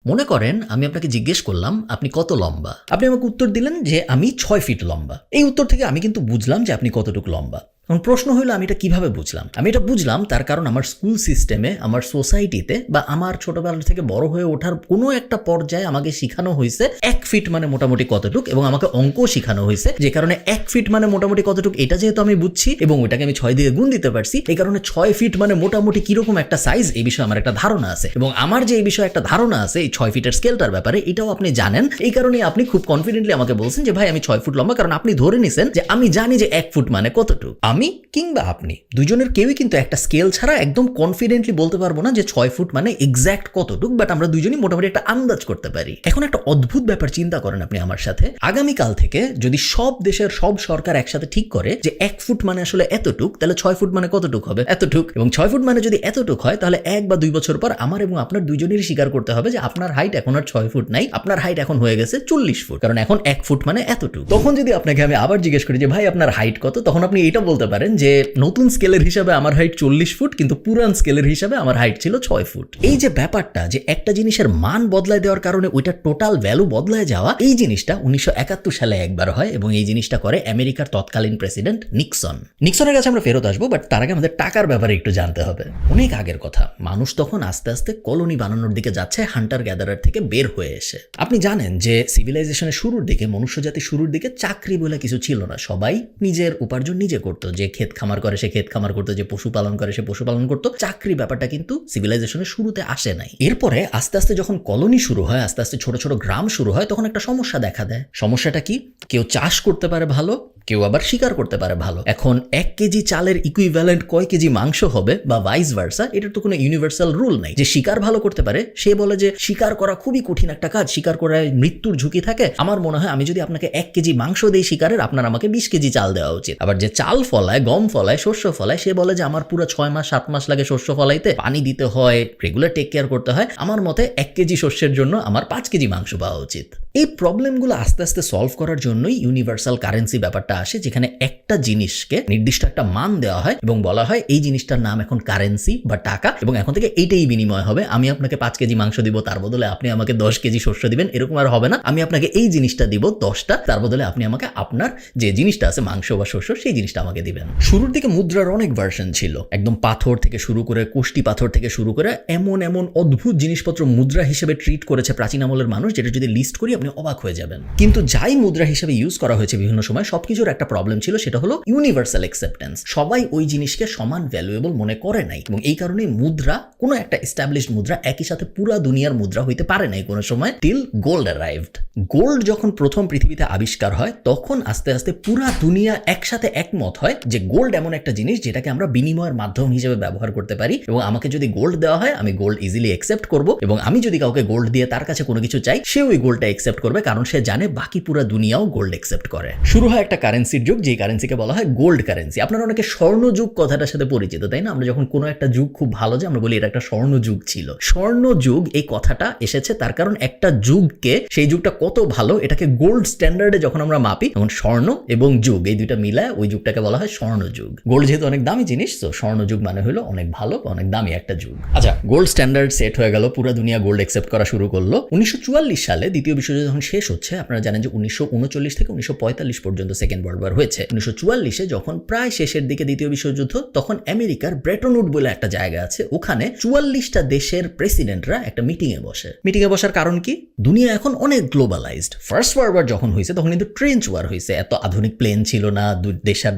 মনে করেন আমি আপনাকে জিজ্ঞেস করলাম আপনি কত লম্বা, আপনি আমাকে উত্তর দিলেন যে আমি 6 ফিট লম্বা। এই উত্তর থেকে আমি কিন্তু বুঝলাম যে আপনি কতটুকু লম্বা। এখন প্রশ্ন হলো আমি এটা কিভাবে বুঝলাম? আমি এটা বুঝলাম তার কারণ আমার স্কুল সিস্টেমে, আমার সোসাইটিতে বা আমার ছোটবেলা থেকে বড় হয়ে ওঠার কোনো একটা পর্যায়ে আমাকে শেখানো হয়েছে 1 ফিট মানে মোটামুটি কতটুক, এবং আমাকে অঙ্ক শেখানো হয়েছে যে কারণে 1 ফিট মানে মোটামুটি কতটুক এটা যেহেতু আমি বুঝছি এবং ওটাকে আমি 6 দিয়ে গুণ দিতে পারছি, এই কারণে 6 ফিট মানে মোটামুটি কিরকম একটা সাইজ এই বিষয়ে আমার একটা ধারণা আছে। এবং আমার যে এই বিষয়ে একটা ধারণা আছে এই 6 ফিটের স্কেলটার ব্যাপারে, এটাও আপনি জানেন। এই কারণে আপনি খুব কনফিডেন্টলি আমাকে বলছেন যে ভাই আমি 6 ফুট লম্বা, কারণ আপনি ধরে নিছেন যে আমি জানি যে 1 ফুট মানে কতটুক। আমি কিংবা আপনি দুজনের কেউই কিন্তু একটা স্কেল ছাড়া একদম কনফিডেন্টলি বলতে পারবো না যে 6 ফুট মানে এক্স্যাক্ট কতটুক, বাট আমরা দুজনই মোটামুটি একটা আন্দাজ করতে পারি। এখন একটা অদ্ভুত ব্যাপার চিন্তা করেন আপনি আমার সাথে, আগামীকাল থেকে যদি সব দেশের সব সরকার একসাথে ঠিক করে যে 1 ফুট মানে আসলে এতটুক, তাহলে 6 ফুট মানে কতটুক হবে? এতটুক। এবং 6 ফুট মানে যদি এতটুক হয় তাহলে 1 বা 2 বছর পর আমার এবং আপনার দুইজনেরই স্বীকার করতে হবে যে আপনার হাইট এখন আর 6 ফুট নাই, আপনার হাইট এখন হয়ে গেছে 40 ফুট, কারণ এখন 1 ফুট মানে এতটুক। তখন যদি আপনাকে আমি আবার জিজ্ঞেস করি যে ভাই আপনার হাইট কত, তখন আপনি এটা বলতে পারেন যে নতুন স্কেলের হিসাবে আমার হাইট 40 ফুট, কিন্তু পুরান স্কেলের হিসাবে আমার হাইট ছিল 6 ফুট। এই যে ব্যাপারটা যে একটা জিনিসের মান বদলায় দেওয়ার কারণে ওইটা টোটাল ভ্যালু বদলায় যাওয়া, এই জিনিসটা 1971 সালে একবার হয় এবং এই জিনিসটা করে আমেরিকার তৎকালীন প্রেসিডেন্ট নিক্সন। নিক্সনের কাছে আমরা ফেরত আসবো, বাট তার আগে আমাদের টাকার ব্যাপারে একটু জানতে হবে। অনেক আগের কথা, মানুষ তখন আস্তে আস্তে কলোনি বানানোর দিকে যাচ্ছে হান্টার গ্যাদারার থেকে বের হয়ে এসে। আপনি জানেন যে সিভিলাইজেশনের শুরুর দিকে, মনুষ্যজাতির শুরুর দিকে চাকরি বলে কিছু ছিল না, সবাই নিজের উপার্জন নিজে করতো। যে ক্ষেত খামার করে সে ক্ষেত খামার করতো, যে পশুপালন করে সে পশুপালন করতো। চাকরি ব্যাপারটা কিন্তু সিভিলাইজেশনের শুরুতে আসে নাই। এরপরে আস্তে আস্তে যখন কলোনি শুরু হয়, আস্তে আস্তে ছোট ছোট গ্রাম শুরু হয়, তখন একটা সমস্যা দেখা দেয়। সমস্যাটা কি? কেউ চাষ করতে পারে ভালো, কেউ আবার শিকার করতে পারে ভালো। এখন 1 কেজি চালের ইকুইভ্যালেন্ট কয় কেজি মাংস হবে বা ভাইস ভার্সা, এটার তো কোনো ইউনিভার্সাল রুল নাই। যে শিকার ভালো করতে পারে সে বলে যে শিকার করা খুবই কঠিন একটা কাজ, শিকার করায় মৃত্যুর ঝুঁকি থাকে। আমার মনে হয় আমি যদি আপনাকে 1 কেজি মাংস দেই শিকারের, আপনার আমাকে 20 কেজি চাল দেওয়া উচিত। আবার যে চাল ফলায়, গম ফলায়, শস্য ফলায়, সে বলে যে আমার পুরো 6 মাস 7 মাস লাগে শস্য ফলাইতে, পানি দিতে হয়, রেগুলার টেক কেয়ার করতে হয়। আমার মতে 1 কেজি শস্যের জন্য আমার 5 কেজি মাংস পাওয়া উচিত। এই প্রবলেমগুলো আস্তে আস্তে সলভ করার জন্যই ইউনিভার্সাল কারেন্সি ব্যাপারটা আসে, যেখানে একটা জিনিসকে নির্দিষ্ট একটা মান দেওয়া হয় এবং বলা হয় এই জিনিসটার নাম এখন কারেন্সি বা টাকা, এবং এখন থেকে এইটাই বিনিময় হবে। আমি আপনাকে 5 কেজি মাংস দিব, তার বদলে আপনি আমাকে 10 কেজি শস্য দিবেন, এরকম আর হবে না। আমি আপনাকে এই জিনিসটা দিব 10টা, তার বদলে আপনি আমাকে আপনার যে জিনিসটা আছে মাংস বা শস্য, সেই জিনিসটা আমাকে দিবেন। শুরুর দিকে মুদ্রার অনেক ভার্সন ছিল, একদম পাথর থেকে শুরু করে, কোষ্টি পাথর থেকে শুরু করে এমন এমন অদ্ভুত জিনিসপত্র মুদ্রা হিসেবে ট্রিট করেছে প্রাচীন আমলের মানুষ, যেটা যদি লিস্ট করি আপনি অবাক হয়ে যাবেন। কিন্তু যাই মুদ্রা হিসেবে ইউজ করা হয়েছে বিভিন্ন সময়, সবকিছুর একটা প্রবলেম ছিল, সেটা হলো ইউনিভার্সাল অ্যাকসেপ্টেন্স। সবাই ওই জিনিসকে সমান ভ্যালুয়েবল মনে করে নাই, এবং এই কারণে মুদ্রা, কোনো একটা এস্টাবলিশড মুদ্রা একই সাথে পুরা দুনিয়ার মুদ্রা হইতে পারে নাই কোনো সময়, টিল গোল্ড অ্যারাইভড। গোল্ড যখন প্রথম পৃথিবীতে আবিষ্কার হয়, তখন আস্তে আস্তে পুরা দুনিয়া একসাথে একমত হয় যে গোল্ড এমন একটা জিনিস যেটাকে আমরা বিনিময়ের মাধ্যম হিসেবে ব্যবহার করতে পারি, এবং আমাকে যদি গোল্ড দেওয়া হয় আমি গোল্ড ইজিলি অ্যাকসেপ্ট করব, এবং আমি যদি কাউকে গোল্ড দিয়ে তার কাছে কোনো কিছু চাই, সে ওই গোল্ডটা অ্যাকসেপ্ট করবে, কারণ সে জানে বাকি পুরা দুনিয়াও গোল্ড অ্যাকসেপ্ট করে। শুরু হয় একটা কারেন্সির যুগ, যে কারেন্সিকে বলা হয় গোল্ড কারেন্সি। আপনারা অনেকে স্বর্ণ যুগ কথাটার সাথে পরিচিত, তাই না? আমরা যখন কোনো একটা যুগ খুব ভালো যে আমরা বলি এটা একটা স্বর্ণ যুগ ছিল। স্বর্ণ যুগ এই কথাটা এসেছে তার কারণ একটা যুগকে, সেই যুগটা কত ভালো এটাকে গোল্ড স্ট্যান্ডার্ডে যখন আমরা মাপি, তখন স্বর্ণ এবং যুগ এই দুইটা মিলায় ওই যুগটাকে বলা হয় স্বর্ণ যুগ। গোল্ড যেহেতু অনেক দামি জিনিস, তো স্বর্ণ যুগ মানে হলো অনেক ভালো, অনেক দামি একটা যুগ। আচ্ছা, গোল্ড স্ট্যান্ডার্ড সেট হয়ে গেল, পুরো দুনিয়া গোল্ড অ্যাকসেপ্ট করা শুরু করলো। 1944 সালে দ্বিতীয় বিশ্বযুদ্ধ যখন শেষ হচ্ছে, আপনারা জানেন যে 1939 থেকে 1945 পর্যন্ত সেকেন্ড ওয়ার্ল্ড ওয়ার হয়েছে। 1944-এ যখন প্রায় শেষের দিকে দ্বিতীয় বিশ্বযুদ্ধ, তখন আমেরিকার ব্রেটন উড বলে একটা জায়গা আছে, ওখানে 44টা দেশের প্রেসিডেন্টরা একটা মিটিংয়ে বসে। মিটিংয়ে বসার কারণ কি? দুনিয়া এখন অনেক গ্লোবালাইজড। ফার্স্ট ওয়ার্ল্ড ওয়ার যখন হয়েছে তখন কিন্তু ট্রেঞ্চ ওয়ার হয়েছে, এত আধুনিক প্লেন ছিল না,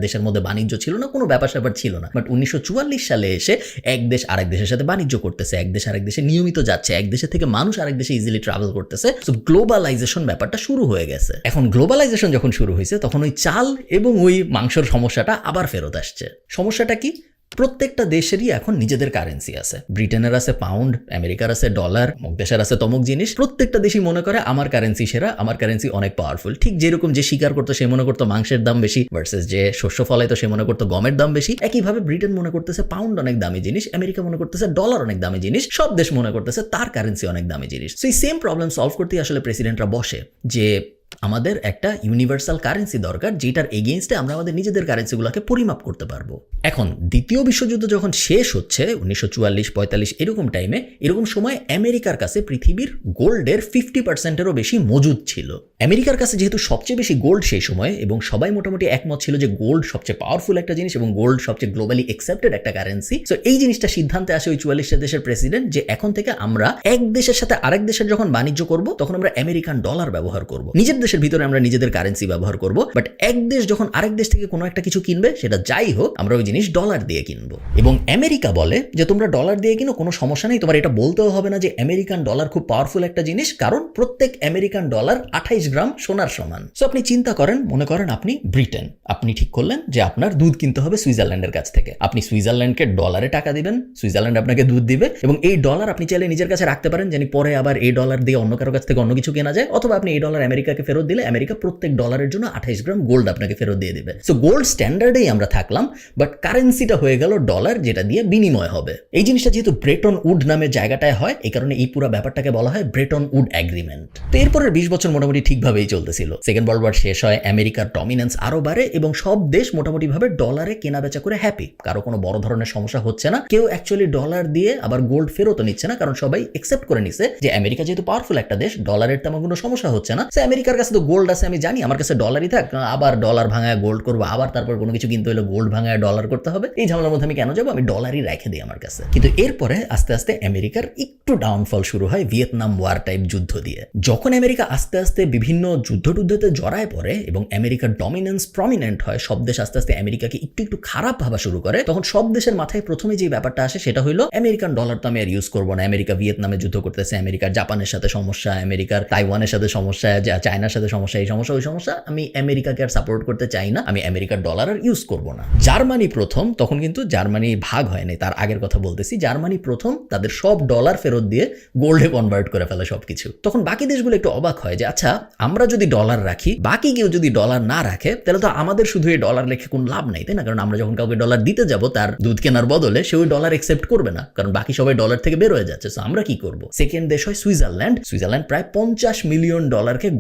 দেশের মধ্যে বাণিজ্য ছিল না, কোনো ব্যাপার স্যাপার ছিল না। বাট 1944 সালে এসে এক দেশ আরেক দেশের সাথে বাণিজ্য করতেছে, এক দেশ আরেক দেশে নিয়মিত যাচ্ছে, এক দেশের থেকে মানুষ আরেক দেশে ইজিলি ট্রাভেল করতেছে। সো গ্লোবালাইজেশন ব্যাপারটা শুরু হয়ে গেছে। এখন গ্লোবালাইজেশন যখন শুরু হয়েছে, তখন ওই চাল এবং ওই মাংসর সমস্যাটা আবার ফেরত আসছে। সমস্যাটা কি? প্রত্যেকটা দেশেরই এখন নিজেদের কারেন্সি আছে। ব্রিটেনের আছে পাউন্ড, আমেরিকার আছে ডলার, অমুক দেশের আছে তমুক জিনিস। প্রত্যেকটা দেশই মনে করে আমার কারেন্সি সেরা, আমার কারেন্সি অনেক পাওয়ারফুল। ঠিক যেরকম যে শিকার করতো সে মনে করতো মাংসের দাম বেশি, ভার্সেস যে শস্য ফলাইতো সে মনে করতো গমের দাম বেশি। একইভাবে ব্রিটেন মনে করতেছে পাউন্ড অনেক দামি জিনিস, আমেরিকা মনে করতেছে ডলার অনেক দামি জিনিস, সব দেশ মনে করতেছে তার কারেন্সি অনেক দামি জিনিস। সো এই সেম প্রবলেম সলভ করতে আসলে প্রেসিডেন্টরা বসে যে আমাদের একটা ইউনিভার্সাল কারেন্সি দরকার, যেটার এগেইনস্টে আমরা আমাদের নিজেদের কারেন্সিগুলোকে পরিমাপ করতে পারবো। এখন দ্বিতীয় বিশ্বযুদ্ধ যখন শেষ হচ্ছে 1944-45 এরকম টাইমে, এরকম সময় আমেরিকার কাছে পৃথিবীর গোল্ডের 50%-এরও বেশি মজুদ ছিল। আমেরিকার কাছে যেহেতু সবচেয়ে বেশি গোল্ড সেই সময়, এবং সবাই মোটামুটি একমত ছিল যে গোল্ড সবচেয়ে পাওয়ারফুল একটা জিনিস এবং গোল্ড সবচেয়ে গ্লোবালি অ্যাকসেপ্টেড একটা কারেন্সি। সো এই জিনিসটা সিদ্ধান্তে আসে ওই 44টা দেশের প্রেসিডেন্ট যে এখন থেকে আমরা এক দেশের সাথে আরেক দেশের যখন বাণিজ্য করব তখন আমরা আমেরিকান ডলার ব্যবহার করব, নিজের দেশের ভিতরে আমরা নিজেদের কারেন্সি ব্যবহার করব, বাট এক দেশ যখন আরেক দেশ থেকে কোনো একটা কিছু কিনবে সেটা যাই হোক আমরা ওই জিনিস ডলার দিয়ে কিনবো। এবং আমেরিকা বলে যে তোমরা ডলার দিয়ে কিনো, কোনো সমস্যা নেই, তোমার এটা বলতেও হবে না যে আমেরিকান ডলার খুব পাওয়ারফুল একটা জিনিস, কারণ প্রত্যেক আমেরিকান ডলার 28 গ্রাম সোনার সমান। সো আপনি চিন্তা করেন, মনে করেন আপনি ব্রিটেন, আপনি ঠিক করলেন যে আপনার দুধ কিনতে হবে সুইজারল্যান্ডের কাছ থেকে, আপনি সুইজারল্যান্ডকে ডলারে টাকা দিবেন, সুইজারল্যান্ড আপনাকে দুধ দিবে, এবং এই ডলার আপনি চাইলে নিজের কাছে রাখতে পারেন যেন পরে আবার এই ডলার দিয়ে অন্য কারো কাছ থেকে অন্য কিছু কেনা যায়, অথবা আপনি এই ডলার আমেরিকাকে ফেরত দিলে আমেরিকা প্রত্যেক ডলারের জন্য 28 গ্রাম গোল্ড আপনাকে ফেরত দিয়ে দিবে। সো গোল্ড স্ট্যান্ডার্ডেই আমরা থাকলাম, বাট কারেন্সিটা হয়ে গেল ডলার, যেটা দিয়ে বিনিময় হবে। এই জিনিসটা যেহেতু ব্রেটন উড নামের জায়গাটায় হয়, এই কারণে এই পুরো ব্যাপারটাকে বলা হয় ব্রেটন উড এগ্রিমেন্ট। তো এরপরের 20 বছর মোটামুটি ঠিকভাবেই চলতেছিল। সেকেন্ড ওয়ার্ল্ড ওয়ার শেষ হয়, আমেরিকার ডমিনেন্স আরো বাড়ে এবং সব দেশ মোটামুটি ভাবে ডলারে কেনা বেচা করে হ্যাপি, কারো কোনো বড় ধরনের সমস্যা হচ্ছে না, কেউ অ্যাকচুয়ালি ডলার দিয়ে আবার গোল্ড ফেরতও নিচ্ছে না, কারণ সবাই একসেপ্ট করে নিছে যে আমেরিকা যেহেতু পাওয়ারফুল একটা দেশ, ডলারের তেমন কোনো সমস্যা হচ্ছে না। সে আমেরিকার কাছে তো গোল্ড আছে, আমি জানি, আমার কাছে ডলারই থাক, আবার ডলার ভাঙায় গোল্ড করবো, আবার তারপর কোনো কিছু কিনতে হলে গোল্ড ভাঙায় ডলার করতে হবে, এই ঝামেলার মধ্যে আমি কেন যাবো, আমি ডলারই রেখে দিই আমার কাছে। কিন্তু এরপরে আস্তে আস্তে আমেরিকার একটু ডাউনফল শুরু হয় ভিয়েতনাম ওয়ার টাইপ যুদ্ধ দিয়ে। যখন আমেরিকা আস্তে আস্তে বিভিন্ন যুদ্ধটুদ্ধতে জড়ায় পড়ে এবং আমেরিকার ডমিনেন্স প্রমিনেন্ট হয়, সব দেশ আস্তে আস্তে আমেরিকাকে একটু একটু খারাপ ভাবা শুরু করে, তখন সব দেশের মাথায় প্রথমে যে ব্যাপারটা আসে সেটা হলো আমেরিকান ডলার তো আমি আর ইউজ করবো না। আমেরিকা ভিয়েতনামে যুদ্ধ করতেছে, আমেরিকার জাপানের সাথে সমস্যা, আমেরিকার তাইওয়ানের সাথে সমস্যা, চায়নার সাথে সমস্যা, এই সমস্যা ওই সমস্যা, আমি আমেরিকাকে আর সাপোর্ট করতে চাই না, আমি আমেরিকার ডলার আর ইউজ করবো না। জার্মানি প্রথম, তখন কিন্তু জার্মানি ভাগ হয়নি, তার আগের কথা বলতেছি, জার্মানি প্রথম তাদের সব ডলার ফেরত দিয়ে গোল্ডে কনভার্ট করে ফেলে সবকিছু। তখন বাকি দেশগুলো একটু অবাক হয় যে আচ্ছা, আমরা যদি ডলার রাখি, বাকি কেউ যদি ডলার না রাখে, তাহলে তো আমাদের শুধু এই ডলার লেখে কোনো লাভ নাই, তাই না? কারণ আমরা যখন কাউকে ডলার দিতে যাব তার দুধ কেনার বদলে সে ওই ডলার একসেপ্ট করবে না, কারণ বাকি সবাই ডলার থেকে বের হয়ে যাচ্ছে। সো আমরা কি করব? সেকেন্ড দেশ হয় সুইজারল্যান্ড। সুইজারল্যান্ড প্রায় $50 মিলিয়ন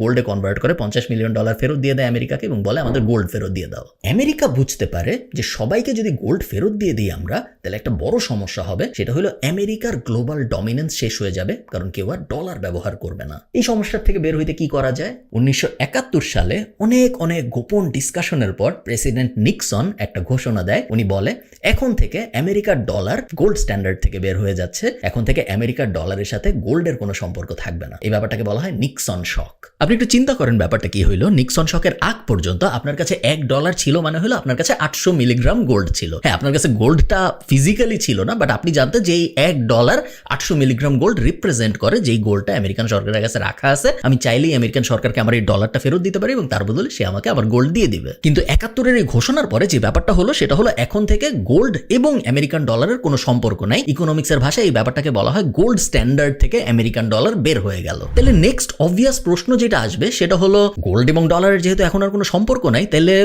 গোল্ডে কনভার্ট করে, $50 মিলিয়ন ফেরত দিয়ে দেয় আমেরিকাকে এবং বলে আমাদের গোল্ড ফেরত দিয়ে দাও। আমেরিকা বুঝতে পারে যে সবাইকে যদি গোল্ড ফেরত দিয়ে দিই আমরা, তাহলে একটা বড় সমস্যা হবে, সেটা হলো আমেরিকার গ্লোবাল ডমিনেন্স শেষ হয়ে যাবে, কারণ কেউ আর ডলার ব্যবহার করবে না। এই সমস্যার থেকে বের হইতে কি করা যায়? 1971 সালে অনেক অনেক গোপন ডিসকাশনের পর প্রেসিডেন্ট নিক্সন একটা ঘোষণা দেয়। উনি বলে এখন থেকে আমেরিকার ডলার গোল্ড স্ট্যান্ডার্ড থেকে বের হয়ে যাচ্ছে, এখন থেকে আমেরিকার ডলারের সাথে গোল্ডের কোনো সম্পর্ক থাকবে না। এই ব্যাপারটাকে বলা হয় নিক্সন শক। আপনি একটু চিন্তা করেন ব্যাপারটা কি হইলো। নিক্সন শকের আগ পর্যন্ত আপনার কাছে $1 ছিল মানে হলো আপনার কাছে 800 মিলিগ্রাম গোল্ড ছিল। হ্যাঁ, আপনার কাছে গোল্ডটা ফিজিক্যালি ছিল না, বাট আপনি জানতেন যে এই $1 800 মিলিগ্রাম গোল্ড রিপ্রেজেন্ট করে, যেই গোল্ডটা আমেরিকান সরকারের কাছে রাখা আছে, আমি চাইলেই আমেরিকান সরকারকে আমার এই ডলারটা ফেরত দিতে পারি এবং তার বদলে সে আমাকে আবার গোল্ড দিয়ে দিবে। কিন্তু 71-এর এই ঘোষণার পরে যে ব্যাপারটা হলো সেটা হলো এখন থেকে গোল্ড এবং আমেরিকান ডলারের কোনো সম্পর্ক নাই। ইকোনমিক্সের ভাষায় এই ব্যাপারটাকে বলা হয় গোল্ড স্ট্যান্ডার্ড থেকে আমেরিকান ডলার বের হয়ে গেল। তাহলে নেক্সট অবভিয়াস প্রশ্ন যেটা আসবে সেটা হলো গোল্ড এবং ডলারের যেহেতু এখন আর কোনো সম্পর্ক নাই, তাহলে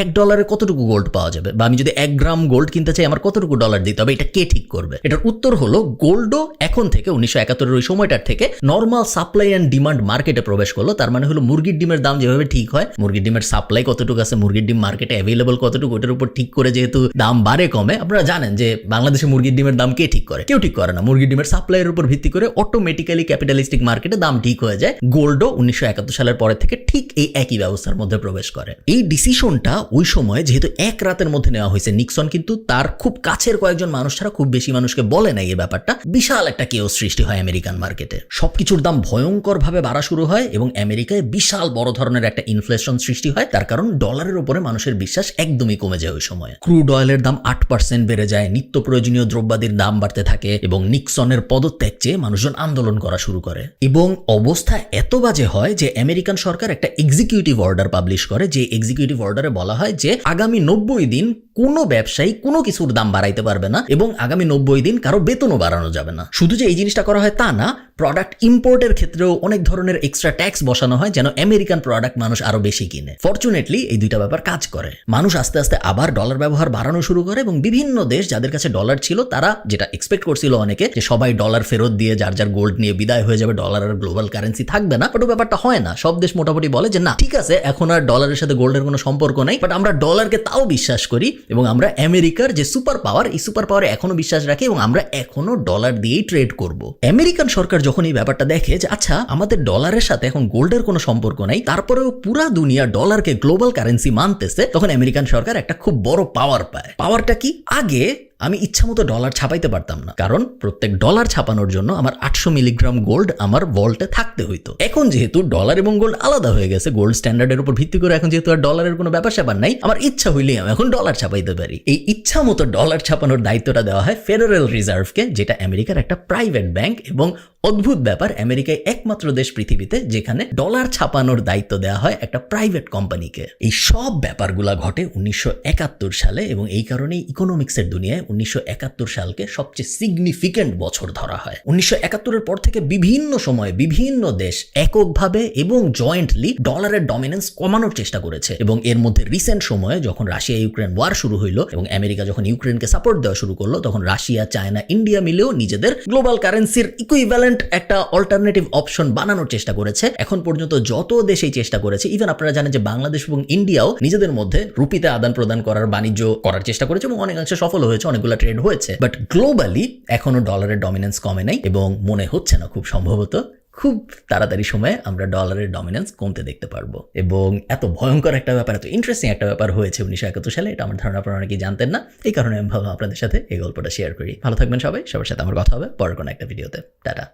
$1 কতটুকু গোল্ড পাওয়া যাবে, বা আমি যদি 1 গ্রাম গোল্ড কিনতে চাই আমার কতটুকু ডলার দিতে হবে, এটা কে ঠিক করবে? এটার উত্তর হলো গোল্ডও এখন থেকে 1971-এর ওই সময়টার থেকে নর্মাল সাপ্লাই অ্যান্ড ডিমান্ড মার্কেটে প্রবেশ করলো। তার মানে হলো মুরগির ডিমের দাম যেভাবে ঠিক হয়, মুরগির ডিমের সাপ্লাই কতটুকু আছে, মুরগির ডিম মার্কেটে অ্যাভেলেবল কতটুকু, ওটার উপর ঠিক করে যেহেতু দাম বাড়ে কমে। আপনারা জানেন যে বাংলাদেশে মুরগির ডিমের দাম কে ঠিক করে? কেউ ঠিক করে না। মুরগির ডিমের সাপ্লাইয়ের উপর ভিত্তি করে অটোমেটিক্যালি ক্যাপিটালিস্টিক মার্কেটে দাম ঠিক হয়ে যায়। গোল্ডও 1971 সালের পরে থেকে ঠিক এই একই ব্যবস্থার মধ্যে প্রবেশ করে। এই ডিসিশনটা ওই সময় যেহেতু এক রাতের মধ্যে নেওয়া হয়েছে, নিক্সন কিন্তু তার খুব কাছের কয়েকজন মানুষ ছাড়া খুব বেশি মানুষকে বলে নাই এই ব্যাপারটা। বিশাল একটা কেওস সৃষ্টি হয় আমেরিকান মার্কেটে, সবকিছুর দাম ভয়ঙ্কর ভাবে বাড়া শুরু হয় এবং আমেরিকায় বিশাল বড় ধরনের একটা ইনফ্লেশন সৃষ্টি হয়। তার কারণ ডলারের উপরে মানুষের বিশ্বাস একদমই কমে যায় ওই সময়। ক্রুড অয়েলের দাম 8% বেড়ে যায়, নিত্য প্রয়োজনীয় দ্রব্যাদির দাম বাড়তে থাকে এবং নিক্সনের পদত্যাগ চেয়ে মানুষজন আন্দোলন করা শুরু করে। এবং অবস্থা এত বাজে হয় যে আমেরিকান সরকার একটা এক্সিকিউটিভ অর্ডার পাবলিশ করে, যে এক্সিকিউটিভ অর্ডারে বলা হয় যে আগামী 90 দিন কোনো ব্যবসায়ী কোনো কিছুর দাম বাড়াইতে পারবে না এবং আগামী 90 দিন কারো বেতনও বাড়ানো যাবে না। শুধু যে এই জিনিসটা করা হয় তা না, প্রোডাক্ট ইম্পোর্টের ক্ষেত্রেও অনেক ধরনের এক্সট্রা ট্যাক্স বসানো হয় যেন আমেরিকান প্রোডাক্ট মানুষ আরো বেশি কিনে। ফরচুনেটলি এই দুইটা ব্যাপার কাজ করে। মানুষ আস্তে আস্তে আবার ডলার ব্যবহার বাড়ানো শুরু করে এবং বিভিন্ন দেশ যাদের কাছে ডলার ছিল তারা যেটা এক্সপেক্ট করছিল অনেকে যে সবাই ডলার ফেরত দিয়ে যার যার গোল্ড নিয়ে বিদায় হয়ে যাবে, ডলার আর গ্লোবাল কারেন্সি থাকবে না। বাট ব্যাপারটা হয় না। সব দেশ মোটামুটি বলে যে না, ঠিক আছে, এখন আর ডলারের সাথে গোল্ডের কোনো সম্পর্ক নাই, বাট আমরা ডলারকে তাও বিশ্বাস করি এবং আমরা আমেরিকার যে সুপার পাওয়ার, এই সুপার পাওয়ারে এখনো বিশ্বাস রাখি এবং আমরা এখনো ডলার দিয়েই ট্রেড করব। আমেরিকান সরকার যখন এই ব্যাপারটা দেখে যে আচ্ছা আমাদের ডলারের সাথে এখন গোল্ডের কোনো সম্পর্ক নাই, তারপরেও পুরা দুনিয়া ডলারকে গ্লোবাল কারেন্সি মানতেছে, তখন আমেরিকান সরকার একটা খুব বড় পাওয়ার পায়। পাওয়ারটা কি? আগে আমি ইচ্ছা মতো ডলার ছাপাইতে পারতাম না, কারণ প্রত্যেক ডলার ছাপানোর জন্য আমার 800 মিলিগ্রাম গোল্ড আমার ভল্টে থাকতে হইতো। এখন যেহেতু ডলার এবং গোল্ড আলাদা হয়ে গেছে, গোল্ড স্ট্যান্ডার্ডের উপর ভিত্তি করে এখন যেহেতু আর ডলারের কোনো ব্যাপার স্যাপার নাই, আমার ইচ্ছা হইলেই আমি এখন ডলার ছাপাইতে পারি। এই ইচ্ছা মতো ডলার ছাপানোর দায়িত্বটা দেওয়া হয় ফেডারেল রিজার্ভকে, যেটা আমেরিকার একটা প্রাইভেট ব্যাংক। এবং অদ্ভুত ব্যাপার, আমেরিকায় একমাত্র দেশ পৃথিবীতে যেখানে ডলার ছাপানোর দায়িত্ব দেওয়া হয় একটা প্রাইভেট কোম্পানিকে। এই সব ব্যাপারগুলা ঘটে 1971 সালে এবং এই কারণেই ইকোনমিক্সের দুনিয়ায় 1971 সালকে সবচেয়ে সিগনিফিকেন্ট বছর ধরা হয়। 1971-এর পর থেকে বিভিন্ন সময়ে বিভিন্ন দেশ এককভাবে এবং জয়েন্টলি ডলারের ডমিনেন্স কমানোর চেষ্টা করেছে। এবং এর মধ্যে রিসেন্ট সময়ে যখন রাশিয়া ইউক্রেন ওয়ার শুরু হইলো এবং আমেরিকা যখন ইউক্রেনকে সাপোর্ট দেওয়া শুরু করলো, তখন রাশিয়া, চায়না, ইন্ডিয়া মিলেও নিজেদের গ্লোবাল কারেন্সির ইকুইভ্যালেন্ট একটা অল্টারনেটিভ অপশন বানানোর চেষ্টা করেছে। এখন পর্যন্ত যত দেশ এই চেষ্টা করেছে, ইভেন আপনারা জানেন যে বাংলাদেশ এবং ইন্ডিয়াও নিজেদের মধ্যে রুপিতে আদান প্রদান করার, বাণিজ্য করার চেষ্টা করেছে এবং অনেকাংশে সফল হয়েছে, অনেকগুলো ট্রেড হয়েছে। বাট গ্লোবালি এখনো ডলারের ডমিনেন্স কমে নাই এবং মনে হচ্ছে না খুব সম্ভবত খুব তাড়াতাড়ি সময়ে আমরা ডলারের ডমিনেন্স কমতে দেখতে পারবো। এবং এত ভয়ঙ্কর একটা ব্যাপার, এত ইন্টারেস্টিং একটা ব্যাপার হয়েছে 1971 সালে, এটা আমার ধারণা আপনারা অনেকেই জানতেন না। এই কারণে আমি ভাবলাম আপনাদের সাথে এই গল্পটা শেয়ার করি। ভালো থাকবেন সবাই, সবার সাথে আমার কথা হবে পরের কোনো একটা ভিডিওতে। টাটা।